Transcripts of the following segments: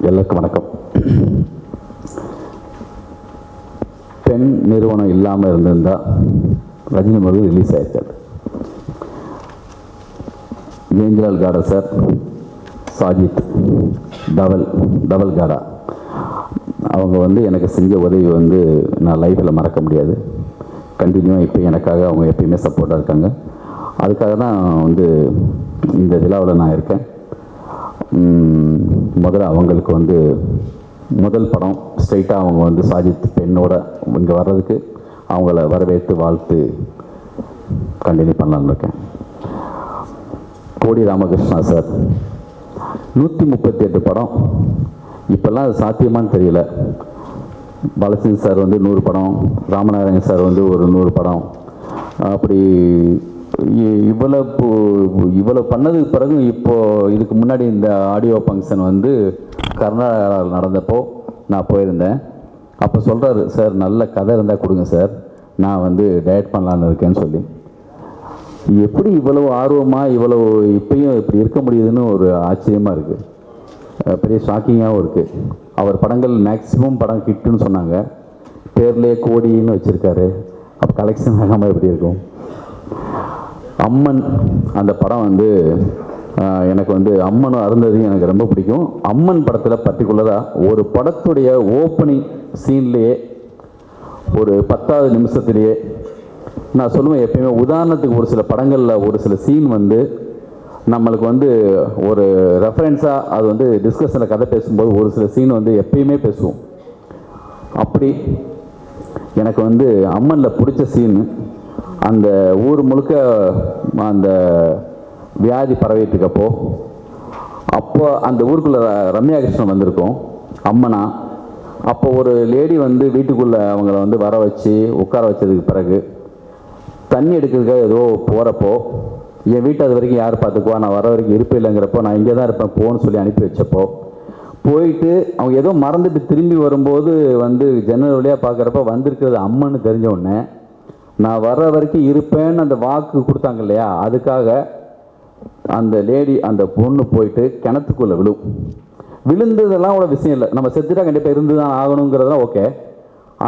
எல்லாருக்கும் வணக்கம். பெண் நிறுவனம் இல்லாமல் இருந்திருந்தால் ரஜினி முருகன் ரிலீஸ் ஆயிருக்காது. ஏஞ்சல் காடா சார், சாஜித், டவல் காடா அவங்க எனக்கு செஞ்ச உதவி நான் லைஃப்பில் மறக்க முடியாது. கண்டினியூவாக இப்போ எனக்காக அவங்க எப்பயுமே சப்போர்ட்டாக இருக்காங்க. அதுக்காக தான் இந்த விழாவில் நான் இருக்கேன். முதல்ல அவங்களுக்கு முதல் படம் ஸ்ட்ரைட்டாக அவங்க சாஜித் பெண்ணோட இங்கே வர்றதுக்கு அவங்கள வரவேற்று வாழ்த்து கண்டினியூ பண்ணலான்னு இருக்கேன். கோடி ராமகிருஷ்ணா சார் 138 படம், இப்போல்லாம் அது சாத்தியமானு தெரியல. பாலச்சந்திரன் சார் 100 படம், ராமநாராயணன் சார் ஒரு 100 படம், அப்படி இவ்வளோ பண்ணதுக்கு பிறகு இப்போது இதுக்கு முன்னாடி இந்த ஆடியோ ஃபங்க்ஷன் கர்நாடகாவில் நடந்தப்போ நான் போயிருந்தேன். அப்போ சொல்கிறாரு, சார் நல்ல கதை இருந்தால் கொடுங்க சார், நான் டைரக்ட் பண்ணலான்னு இருக்கேன்னு சொல்லி. எப்படி இவ்வளோ ஆர்வமாக இவ்வளோ இப்பயும் இப்படி இருக்க முடியுதுன்னு ஒரு ஆச்சரியமாக இருக்குது, பெரிய ஷாக்கிங்காகவும் இருக்குது. அவர் படங்கள் மேக்ஸிமம் படம் ஹிட்டுன்னு சொன்னாங்க, பேர்லேயே கோடின்னு வச்சுருக்காரு. அப்போ கலெக்ஷன் ஆகாமல் எப்படி இருக்கும்? அம்மன் அந்த படம் எனக்கு அம்மனும் அருந்ததியும் எனக்கு ரொம்ப பிடிக்கும். அம்மன் படத்தில் பர்டிகுலராக ஒரு படத்துடைய ஓப்பனிங் சீன்லேயே ஒரு 10வது நிமிஷத்துலேயே நான் சொல்லுவேன், எப்பயுமே உதாரணத்துக்கு ஒரு சில படங்களில் ஒரு சில சீன் நம்மளுக்கு ஒரு ரெஃபரன்ஸாக அது டிஸ்கஷனில் கதை பேசும்போது ஒரு சில சீன் எப்பயுமே பேசுவோம். அப்படி எனக்கு அம்மனில் பிடிச்ச சீன், அந்த ஊர் முழுக்க அந்த வியாதி பரவிட்டுருக்கப்போ அப்போ அந்த ஊருக்குள்ளே ரம்யா கிருஷ்ணன் வந்திருக்கோம் அம்மனா. அப்போ ஒரு லேடி வீட்டுக்குள்ளே அவங்கள வர வச்சு உட்கார வச்சதுக்கு பிறகு தண்ணி எடுக்கிறதுக்காக ஏதோ போகிறப்போ, என் வீட்டு அது வரைக்கும் யார் பார்த்துக்குவா, நான் வர வரைக்கும் இருப்பே இல்லைங்கிறப்போ நான் இங்கே தான் இருப்பேன் போன்னு சொல்லி அனுப்பி வச்சப்போ போயிட்டு அவங்க ஏதோ மறந்துட்டு திரும்பி வரும்போது ஜன்னல் வழியாக பார்க்குறப்ப வந்திருக்கிறது அம்மன்னு தெரிஞ்ச உடனே நான் வர்ற வரைக்கும் இருப்பேன்னு அந்த வாக்கு கொடுத்தாங்க இல்லையா, அதுக்காக அந்த லேடி அந்த பொண்ணு போயிட்டு கிணத்துக்குள்ளே விழுந்ததெல்லாம் கூட விஷயம் இல்லை. நம்ம செத்துட்டா கண்டிப்பாக இருந்து தான் ஆகணுங்கிறதெல்லாம் ஓகே.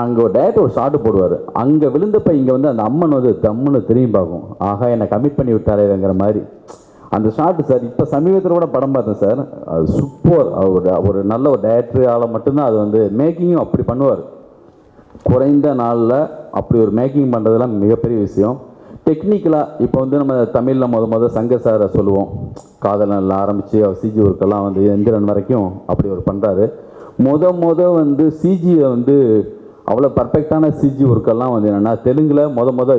அங்கே ஒரு டேரக்டர் ஒரு ஷாட்டு போடுவார், அங்கே விழுந்தப்போ இங்கே அந்த அம்மன் தம்முன்னு திரும்பி பார்க்கும், ஆகா என்னை கமிட் பண்ணி விட்டாரேங்கிற மாதிரி அந்த ஷாட்டு சார். இப்போ சமீபத்தில் கூட படம் பார்த்தேன் சார், அது சூப்பர். ஒரு நல்ல ஒரு டேரக்டரால் மட்டும்தான் அது மேக்கிங்கும் அப்படி பண்ணுவார். குறைந்த நாளில் அப்படி ஒரு மேக்கிங் பண்ணுறதுலாம் மிகப்பெரிய விஷயம். டெக்னிக்கலாக இப்போ நம்ம தமிழில் முதல் சங்கர் சாரை சொல்லுவோம், காதலில் ஆரம்பித்து அவர் சிஜி ஒர்க்கெல்லாம் எந்திரன் வரைக்கும் அப்படி ஒரு பண்ணுறாரு. சிஜியை அவ்வளோ பர்ஃபெக்டான சிஜி ஒர்க்கெல்லாம் என்னென்னா தெலுங்கில்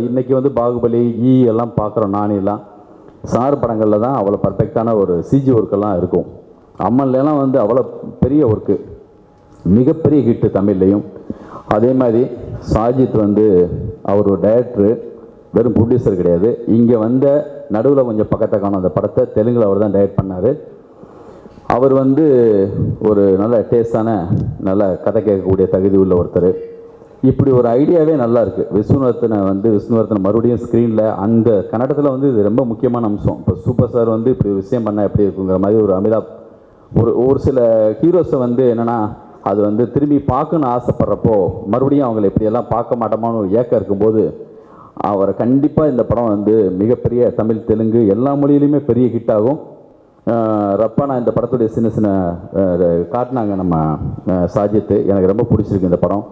இன்றைக்கி பாகுபலி எல்லாம் பார்க்குறோம், நானிலாம் சார் படங்களில் தான் அவ்வளோ பர்ஃபெக்டான ஒரு சிஜி ஒர்க்கெல்லாம் இருக்கும். அம்மன்லாம் அவ்வளோ பெரிய ஒர்க்கு, மிகப்பெரிய ஹிட்டு தமிழ்லையும். அதே மாதிரி சாஜித் அவர் ஒரு டைரக்டரு, வெறும் ப்ரொடியூசர் கிடையாது. இங்கே நடுவில் கொஞ்சம் பக்கத்தை காணும் அந்த படத்தை தெலுங்கில் அவர் தான் டைரக்ட் பண்ணார். அவர் ஒரு நல்ல டேஸ்டான நல்ல கதை கேட்கக்கூடிய தகுதி உள்ள ஒருத்தர். இப்படி ஒரு ஐடியாவே நல்லா இருக்குது. விஷ்ணுவர்த்தனை மறுபடியும் ஸ்க்ரீனில் அந்த கன்னடத்தில் இது ரொம்ப முக்கியமான அம்சம். இப்போ சூப்பர் சார் இப்படி ஒரு விஷயம் பண்ணால் எப்படி இருக்குங்கிற மாதிரி ஒரு அமிதாப் ஒரு சில ஹீரோஸை என்னென்னா அது திரும்பி பார்க்கணுன்னு ஆசைப்படுறப்போ மறுபடியும் அவங்கள எப்படியெல்லாம் பார்க்க மாட்டோமான்னு ஒரு ஏக்கம் இருக்கும்போது அவரை கண்டிப்பாக இந்த படம் மிகப்பெரிய தமிழ் தெலுங்கு எல்லா மொழியிலையுமே பெரிய ஹிட் ஆகும். ரப்பானா இந்த படத்துடைய சின்ன சின்ன காட்டினாங்க நம்ம சாஜித்து, எனக்கு ரொம்ப பிடிச்சிருக்கு இந்த படம்.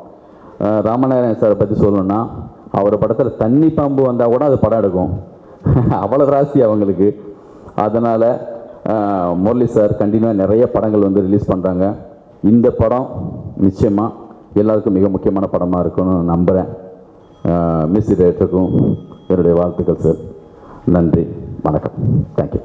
ராமநாராயணன் சாரை பற்றி சொல்லணுன்னா அவர் படத்தில் தண்ணி பாம்பு வந்தால் கூட அது படம் எடுக்கும், அவ்வளோ ராசி அவங்களுக்கு. அதனால் முரளி சார் கண்டினியூவாக நிறைய படங்கள் ரிலீஸ் பண்ணுறாங்க. இந்த படம் நிச்சயமாக எல்லாருக்கும் மிக முக்கியமான படமாக இருக்குன்னு நம்புகிறேன். மியூசிக் டைரக்டருக்கும் என்னுடைய வாழ்த்துக்கள் சார். நன்றி, வணக்கம், தேங்க்யூ.